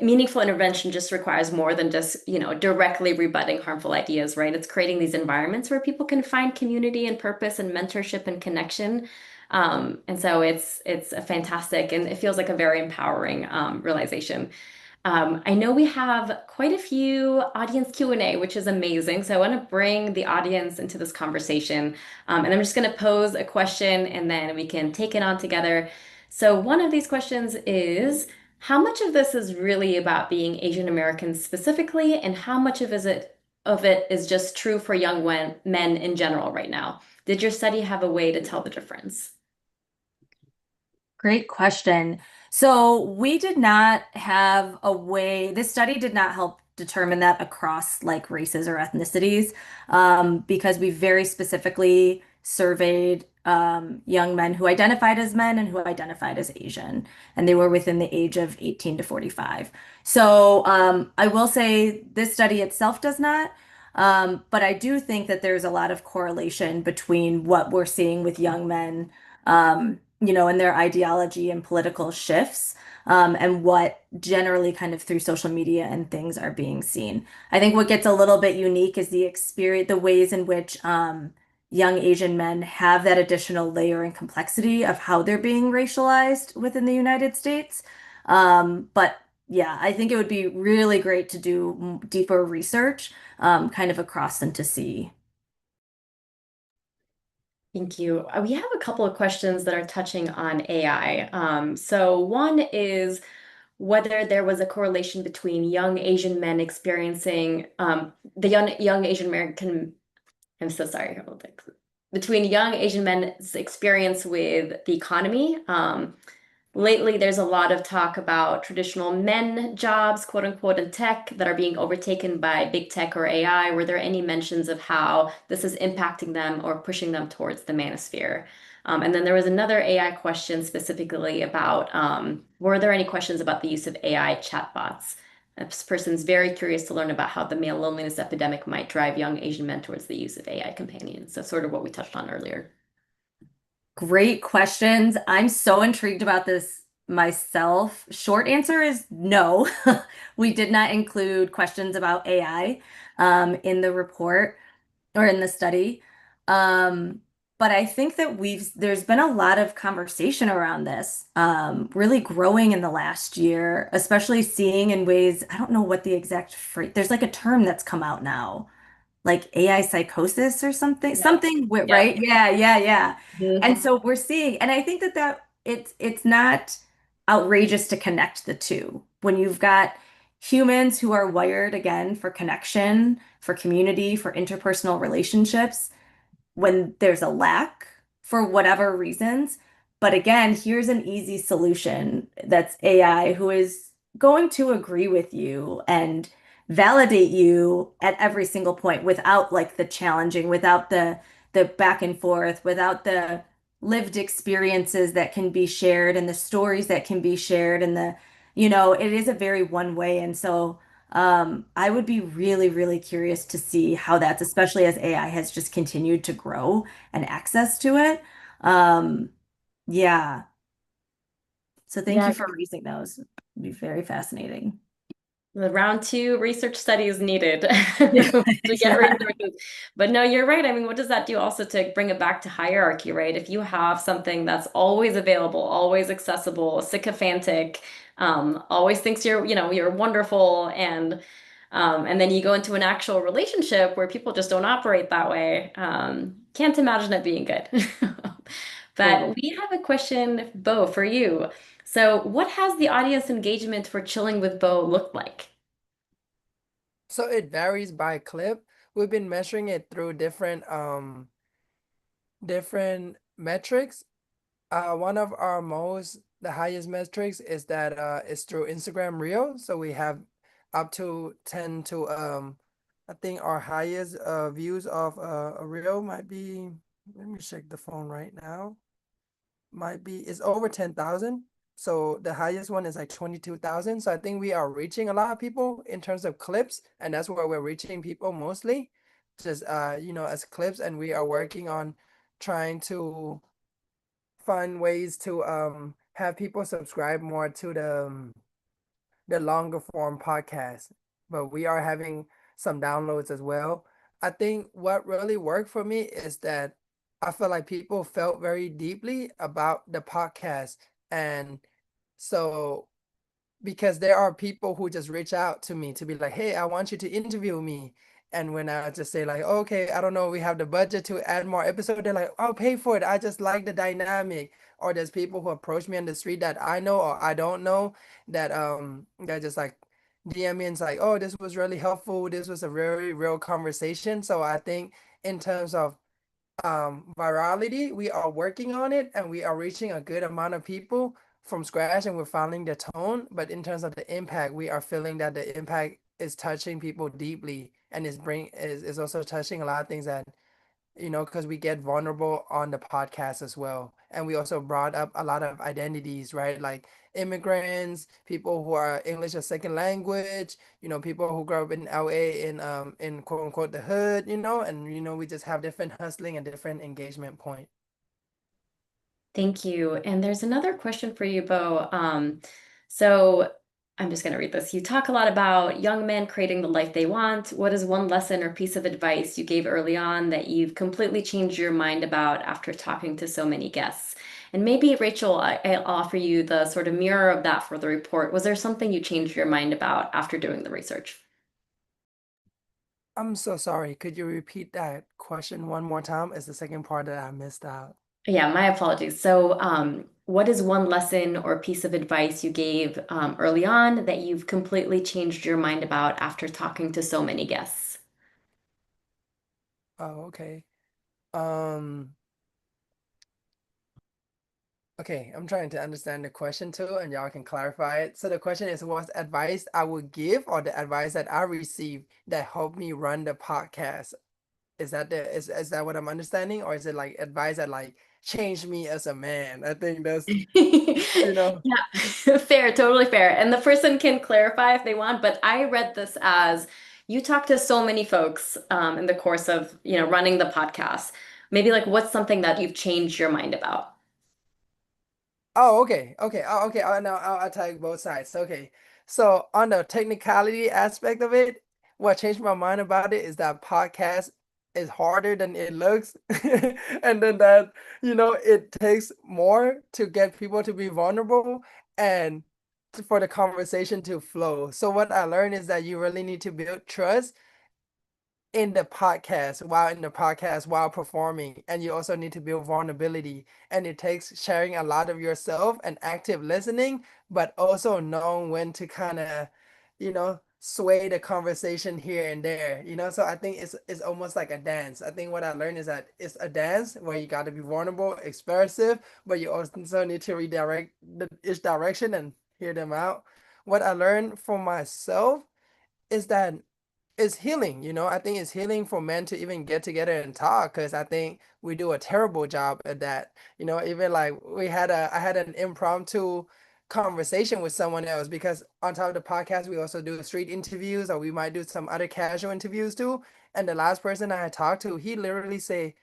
meaningful intervention just requires more than just, directly rebutting harmful ideas, right? It's creating these environments where people can find community and purpose and mentorship and connection. And so it's a fantastic, and it feels like a very empowering realization. I know we have quite a few audience Q&A, which is amazing. So I want to bring the audience into this conversation. And I'm just going to pose a question and then we can take it on together. So one of these questions is, how much of this is really about being Asian American specifically, and how much of it is just true for young men in general right now? Did your study have a way to tell the difference? Great question. So we did not have a way, this study did not help determine that across like races or ethnicities, because we very specifically surveyed young men who identified as men and who identified as Asian, and they were within the age of 18 to 45. So I will say this study itself does not, but I do think that there's a lot of correlation between what we're seeing with young men, and their ideology and political shifts, and what generally kind of through social media and things are being seen. I think what gets a little bit unique is the ways in which young Asian men have that additional layer and complexity of how they're being racialized within the United States. But yeah, I think it would be really great to do deeper research, kind of across and to see. Thank you. We have a couple of questions that are touching on AI. So one is whether there was a correlation between young Asian men experiencing the young Asian American, I'm so sorry, hold on. Between young Asian men's experience with the economy, Lately, there's a lot of talk about traditional men jobs, quote unquote, in tech that are being overtaken by big tech or AI. Were there any mentions of how this is impacting them or pushing them towards the manosphere? And then there was another AI question specifically about were there any questions about the use of AI chatbots? This person's very curious to learn about how the male loneliness epidemic might drive young Asian men towards the use of AI companions. So, sort of what we touched on earlier. Great questions. I'm so intrigued about this myself. Short answer is no. We did not include questions about AI in the report or in the study. Um, but I think that there's been a lot of conversation around this, really growing in the last year, especially seeing in ways, I don't know what the exact phrase, there's like a term that's come out now, like AI psychosis or something, Yeah. right? Yeah, yeah, yeah. Mhm. And so we're seeing, and I think that it's not outrageous to connect the two. When you've got humans who are wired again for connection, for community, for interpersonal relationships, when there's a lack for whatever reasons. But again, here's an easy solution that's AI who is going to agree with you and validate you at every single point without like the challenging, without the back and forth, without the lived experiences that can be shared and the stories that can be shared and it is a very one way. And so I would be really, really curious to see how that's, especially as AI has just continued to grow and access to it. Um, yeah. So thank Yeah, you for raising those. It'd be very fascinating. the round two research study is needed Yeah. to get Yeah. resources. But no, you're right. I mean, what does that do also to bring it back to hierarchy, right? If you have something that's always available, always accessible, sycophantic, always thinks you're wonderful, and then you go into an actual relationship where people just don't operate that way. Can't imagine it being good. But Totally. we have a question, Bo, for you. So, what has the audience engagement for Chilling with Bo looked like? So it varies by clip. We've been measuring it through different metrics. One of our the highest metrics is that is through Instagram Reel. So we have up to 10 to I think our highest views of a reel might be, let me check the phone right now. Might be it's over 10,000. So the highest one is like 22,000. So I think we are reaching a lot of people in terms of clips, and that's where we're reaching people mostly. Just as clips, and we are working on trying to find ways to have people subscribe more to the longer form podcast. But we are having some downloads as well. I think what really worked for me is that I feel like people felt very deeply about the podcast. And so because there are people who just reach out to me to be like, hey, I want you to interview me. And when I just say like, okay, I don't know, we have the budget to add more episodes, they're like, I'll pay for it. I just like the dynamic. Or there's people who approach me on the street that I know or I don't know that just like DM me and it's like, oh, this was really helpful. This was a very real conversation. So I think in terms of virality, we are working on it and we are reaching a good amount of people from scratch and we're finding the tone. But in terms of the impact, we are feeling that the impact is touching people deeply and is also touching a lot of things that because we get vulnerable on the podcast as well. And we also brought up a lot of identities, right? Like immigrants, people who are English as second language, people who grow up in LA in quote unquote the hood, and we just have different hustling and different engagement point. Thank you. And there's another question for you, Bo. So I'm just going to read this. You talk a lot about young men creating the life they want. What is one lesson or piece of advice you gave early on that you've completely changed your mind about after talking to so many guests? And maybe, Rachel, I'll offer you the sort of mirror of that for the report. Was there something you changed your mind about after doing the research? I'm so sorry. Could you repeat that question one more time? It's the second part that I missed out. Yeah, my apologies. So, what is one lesson or piece of advice you gave early on that you've completely changed your mind about after talking to so many guests? Oh, okay. Um, Okay, I'm trying to understand the question too, and y'all can clarify it. So the question is, what's advice I would give or the advice that I received that helped me run the podcast? Is that what I'm understanding? Or is it like advice that like changed me as a man? I think that's, you know. Yeah, fair, totally fair. And the person can clarify if they want, but I read this as you talk to so many folks in the course of, running the podcast. Maybe like what's something that you've changed your mind about? Oh, okay. Okay. Oh, okay. Now I'll take both sides. Okay. So on the technicality aspect of it, what changed my mind about it is that podcast is harder than it looks. And then that, it takes more to get people to be vulnerable and for the conversation to flow. So what I learned is that you really need to build trust in the podcast while performing, and you also need to build vulnerability, and it takes sharing a lot of yourself and active listening, but also knowing when to kind of sway the conversation here and there, so I think it's almost like a dance. I think what I learned is that it's a dance where you got to be vulnerable, expressive, but you also need to redirect each direction and hear them out. What I learned for myself is that it's healing, I think it's healing for men to even get together and talk, because I think we do a terrible job at that. Even like I had an impromptu conversation with someone else, because on top of the podcast we also do street interviews, or we might do some other casual interviews too. And the last person I had talked to, he literally say,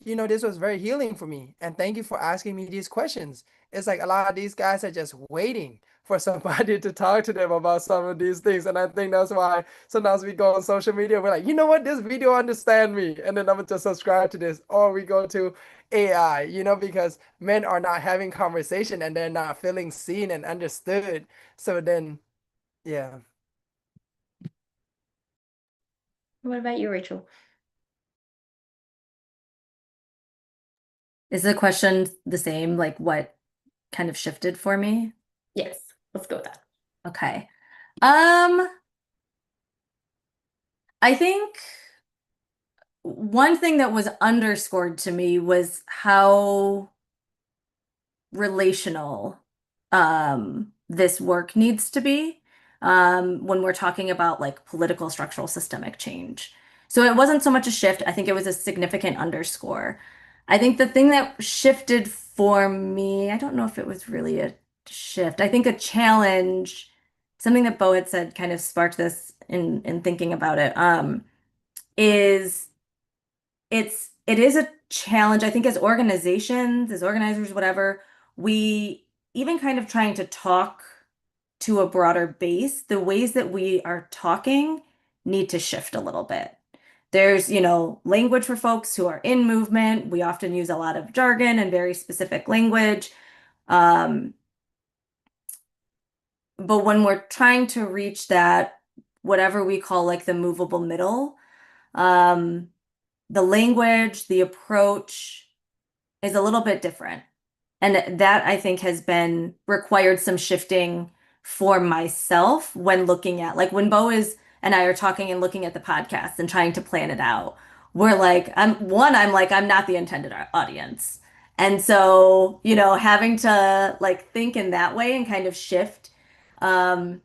this was very healing for me, and thank you for asking me these questions. It's like a lot of these guys are just waiting for somebody to talk to them about some of these things. And I think that's why sometimes we go on social media, we're like, you know what, this video understand me, and then I'm gonna just subscribe to this. Or we go to AI, because men are not having conversation and they're not feeling seen and understood. So then, yeah. What about you, Rachel? Is the question the same? Like what kind of shifted for me? Yes, let's go with that. Okay. Um, I think one thing that was underscored to me was how relational this work needs to be when we're talking about like political structural systemic change. So it wasn't so much a shift, I think it was a significant underscore. I think the thing that shifted for me, I don't know if it was really a shift. I think a challenge, something that Bo had said kind of sparked this in thinking about it, is it is a challenge, I think, as organizations, as organizers, whatever, we even kind of trying to talk to a broader base, the ways that we are talking need to shift a little bit. There's, language for folks who are in movement. We often use a lot of jargon and very specific language. Um, but when we're trying to reach that, whatever we call like the movable middle, um, the language, the approach is a little bit different. And that I think has been required some shifting for myself when looking at like when Bo is and I are talking and looking at the podcast and trying to plan it out. We're like, I'm like, I'm not the intended audience. And so, having to like think in that way and kind of shift. And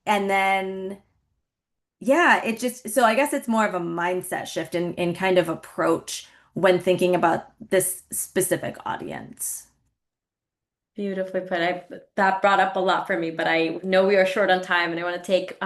then yeah, it just, so I guess it's more of a mindset shift in kind of approach when thinking about this specific audience. Beautifully put. That brought up a lot for me, but I know we are short on time, and I want to take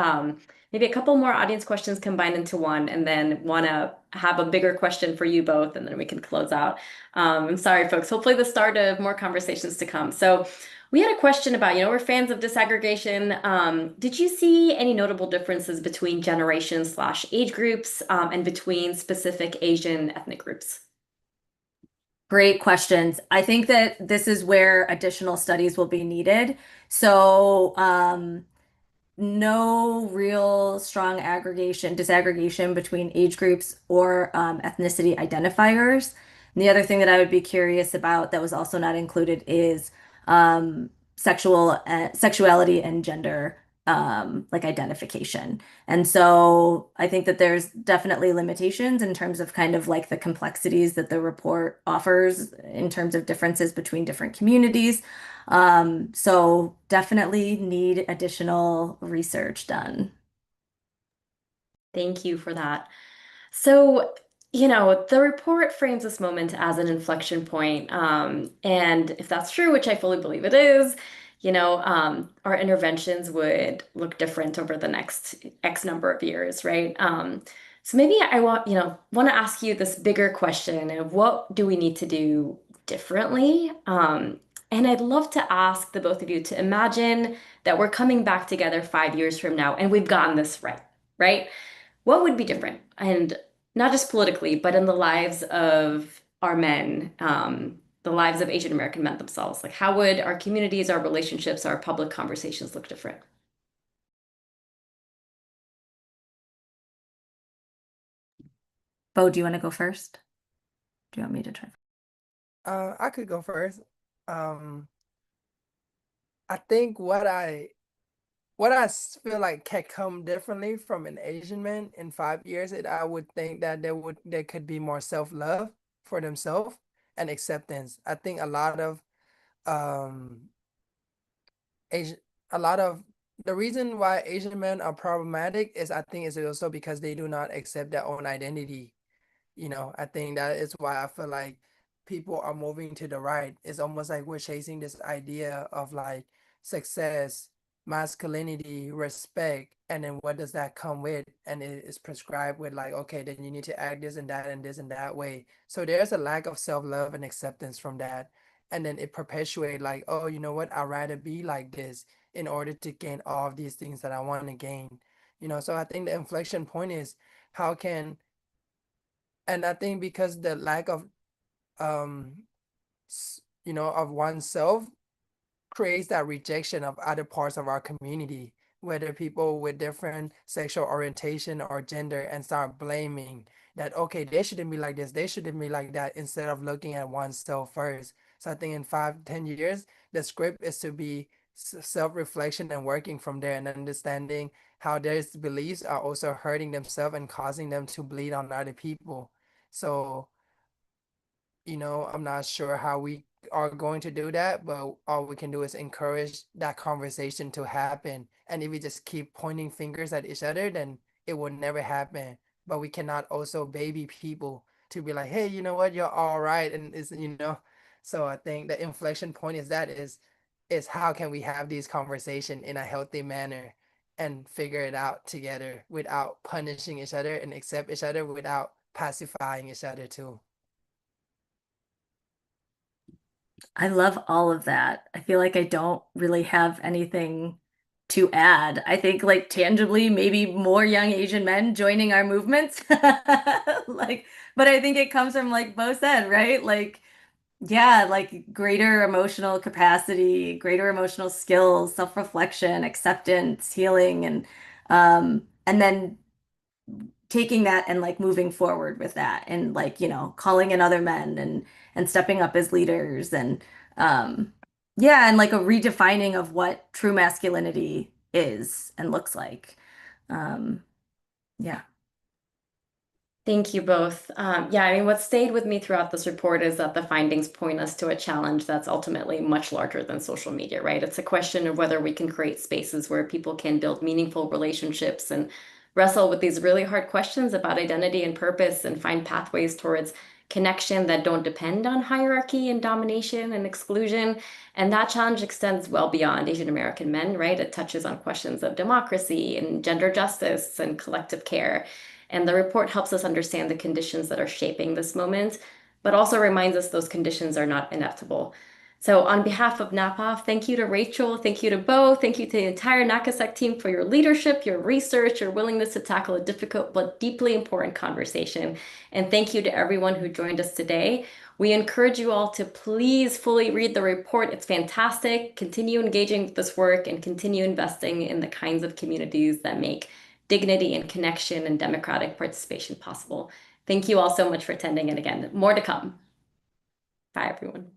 maybe a couple more audience questions combined into one, and then want to have a bigger question for you both, and then we can close out. I'm sorry, folks. Hopefully, the start of more conversations to come. So, we had a question about, we're fans of disaggregation. Did you see any notable differences between generations/age groups and between specific Asian ethnic groups? Great questions. I think that this is where additional studies will be needed. So, no real strong disaggregation between age groups or ethnicity identifiers. And the other thing that I would be curious about that was also not included is sexuality and gender like identification. And so I think that there's definitely limitations in terms of kind of like the complexities that the report offers in terms of differences between different communities. So definitely need additional research done. Thank you for that. So, the report frames this moment as an inflection point. And if that's true, which I fully believe it is, our interventions would look different over the next X number of years, right? So maybe I want to ask you this bigger question of what do we need to do differently? And I'd love to ask the both of you to imagine that we're coming back together 5 years from now and we've gotten this right, right? What would be different? And not just politically, but in the lives of our men, the lives of Asian American men themselves. Like, how would our communities, our relationships, our public conversations look different? Bo, do you want to go first? Do you want me to try? I could go first. Um, I think what I feel like can come differently from an Asian man in 5 years, I would think that there could be more self-love for themselves and acceptance. I think um Asian a lot of the reason why Asian men are problematic is I think is also because they do not accept their own identity. I think that is why I feel like people are moving to the right. It's almost like we're chasing this idea of like success, masculinity, respect, and then what does that come with? And it is prescribed with like, okay, then you need to act this and that and this and that way. So there's a lack of self-love and acceptance from that. And then it perpetuate like, oh, you know what? I'd rather be like this in order to gain all of these things that I want to gain. So I think the inflection point is how can and I think because the lack of um of oneself creates that rejection of other parts of our community, whether people with different sexual orientation or gender, and start blaming that, okay, they shouldn't be like this, they shouldn't be like that, instead of looking at oneself first. So I think in 5, 10 years, the script is to be self-reflection and working from there and understanding how their beliefs are also hurting themselves and causing them to bleed on other people. So I'm not sure how we are going to do that, but all we can do is encourage that conversation to happen. And if we just keep pointing fingers at each other, then it will never happen. But we cannot also baby people to be like, hey, you know what, you're all right. And so I think the inflection point is how can we have these conversation in a healthy manner and figure it out together without punishing each other and accept each other without pacifying each other too. I love all of that. I feel like I don't really have anything to add. I think like tangibly, maybe more young Asian men joining our movements. Like, but I think it comes from like Bo said, right? Like, yeah, like greater emotional capacity, greater emotional skills, self-reflection, acceptance, healing, and then taking that and like moving forward with that and like, calling in other men and stepping up as leaders and um yeah, and like a redefining of what true masculinity is and looks like. Um yeah. Thank you both. Yeah, I mean, what stayed with me throughout this report is that the findings point us to a challenge that's ultimately much larger than social media, right? It's a question of whether we can create spaces where people can build meaningful relationships and wrestle with these really hard questions about identity and purpose and find pathways towards connection that don't depend on hierarchy and domination and exclusion. And that challenge extends well beyond Asian American men, right? It touches on questions of democracy and gender justice and collective care. And the report helps us understand the conditions that are shaping this moment, but also reminds us those conditions are not inevitable. So, on behalf of NAPA, thank you to Rachel, thank you to Bo, thank you to the entire NAKASEC team for your leadership, your research, your willingness to tackle a difficult but deeply important conversation. And thank you to everyone who joined us today. We encourage you all to please fully read the report. It's fantastic. Continue engaging with this work and continue investing in the kinds of communities that make dignity and connection and democratic participation possible. Thank you all so much for attending. And again, more to come. Bye, everyone.